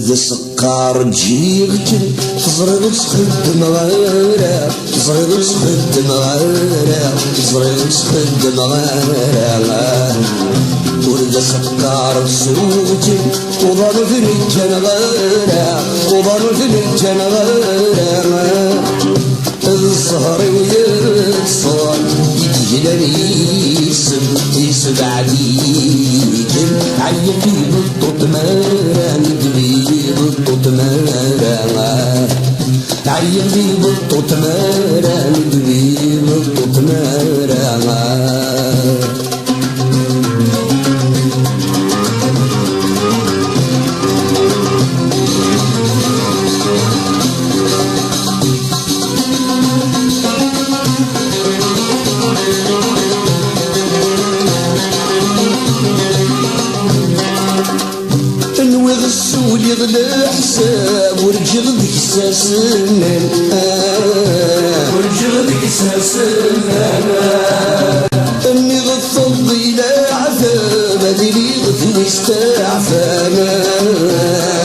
ولد سقار جيغك صغير سخد مغارة صغير سخد مغارة صغير سخد مغارة ولد سقار سوجي وضل في الجنغارة وضل في الجنغارة الزهر ويتصور يجلني يسب عليكم عيب في بالطوط مارا ندري بالطوط مارا عيب في بالطوط مارا ندري بالطوط مارا يغلى حساب ورجل ذيك ساسنان ورجل ذيك ساسنان اني غفض الى عذاب هذي لي غثو استعفانا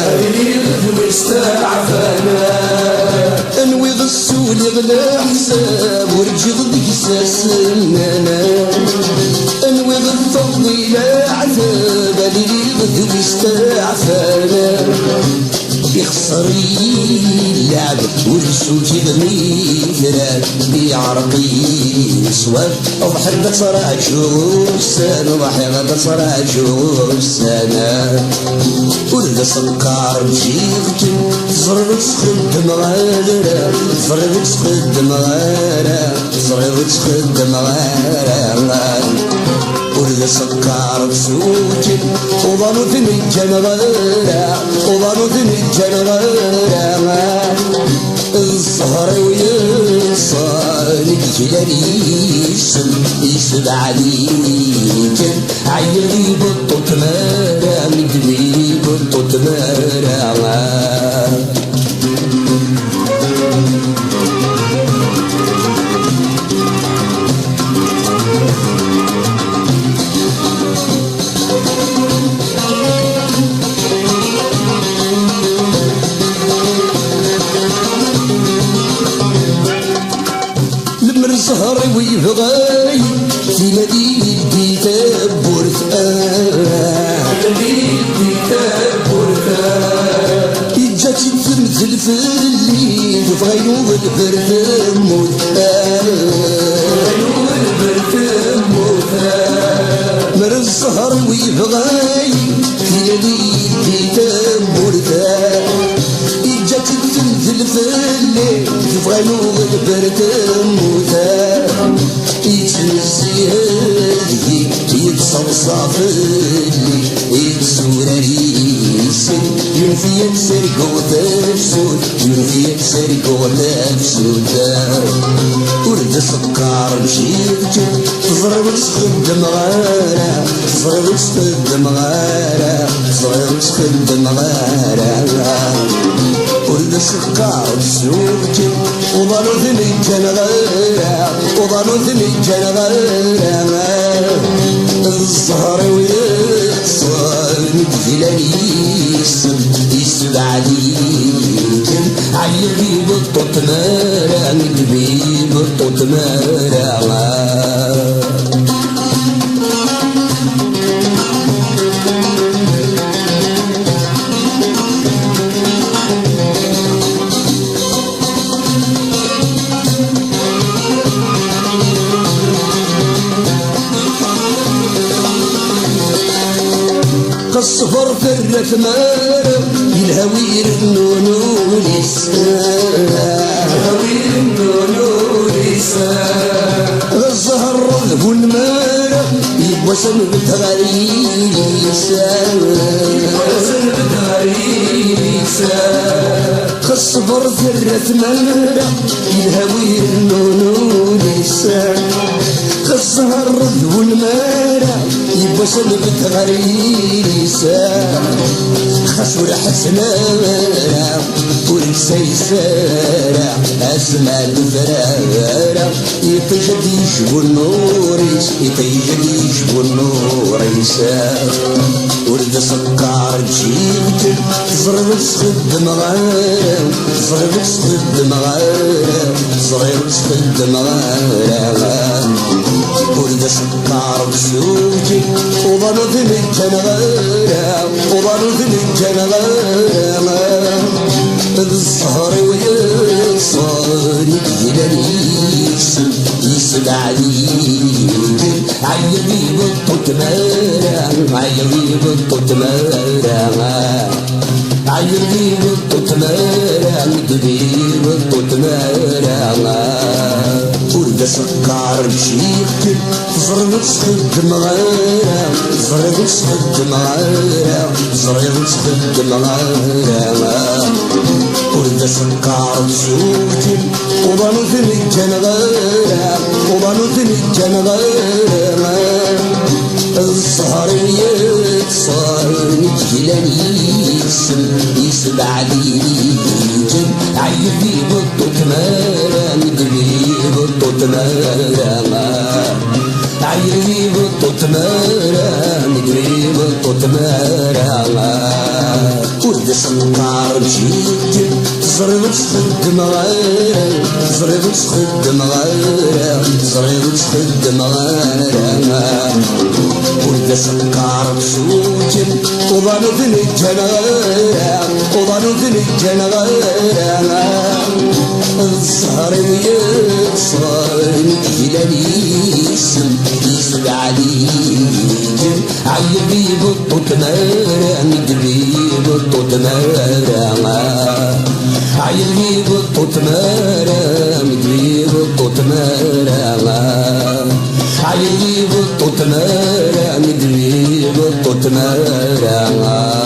هذي لي غثو استعفانا انوي غسول يغلى حساب ورجل ذيك ساسنان انوي غفض الى عذاب هذي لي غثو استعفانا يخسري اللعب والسوق يغني بيعرقي سواب وبحر بصرا شوف سنة وبحر بصرا شوف سنة ولد سكر جيغك زرد سخد مغارة زرد سخد مغارة زرد سخد مغارة ولد سكر بسوتي وضلوا في الجنغارة وضلوا في الجنغارة الزهر ويصال يجلني يسب عليك عيني بالطوط مارا مدري بالطوط مارا الزهر ويبغاي في مدينة الكتاب برثان مدينة الكتاب برثان يجات تمثل في الليل وفغينو بالبرثان موثان فغينو بالبرثان موثان مر الزهر ويبغاي في مدينة الكتاب برثان يجات تمثل في الليل وفغينو بالبرثان موثان يتنسي هذه يتصلصف اللي يتسور ريسي ينفي يتسرق وتفسود ينفي يتسرق وتفسود ولد سكر مشيتك تضرب تسخد مغارة تضرب تسخد مغارة تضرب تسخد مغارة ولد سكر بسوقتي وضلوا في الجنغارة وضلوا في الجنغارة الزهر ويتصال مدفلاني يسب عليكم عيبي بالطوط مارا مدبي بالطوط مارا الصفر في الرثمار الهوير النونو لسان الهوير النونو لسان الزهر الرذب والمار يبوسن بتغاري لسان يبوسن بتغاري لسان الصفر في الرثمار الهوير النونو لسان الزهر والمارة يبصل بتغريسة خسور حسنارة ورسي سارة أسمع الفرارة يطيجد يشبو النوريس يطيجد يشبو النوريس ورد سكر جيبت زرب سخد مغارة زرب سخد مغارة زرب سخد مغارة ورد سكر بسوجي وظنظ من جنغارة وظنظ من جنغارة الزهر ويصار يجلس يسد عليك عيبي بطوط مارا عيبي بطوط مارا عيبي بطوط مارا مدبي بطوط مارا ورد سكر بشيك زرب سخد مغارة زرب سخد مغارة زرب سخد مغارة ورد سكر بسوتي وظنوث الجنغارة وظنوث الجنغارة الصهر يتصار نجلاني يسب عليك عيبي بطوط مارا مدبي بطوط مارا عيبي بطوط مارا مدبي بطوط مارا ورد سكر بشيك زرب سخد مغارة زرب سخد مغارة زرب سخد مغارة ورد سكر بسوجي وظنوث الجنغارة وظنوث الجنغارة الزهر ويصار مجلاني يسد عليك عيبي بطوط مارا مدبي بطوط مارا عيبي بطوط مارا مدبي بطوط مارا عيبي بطوط مارا مدبي بطوط مارا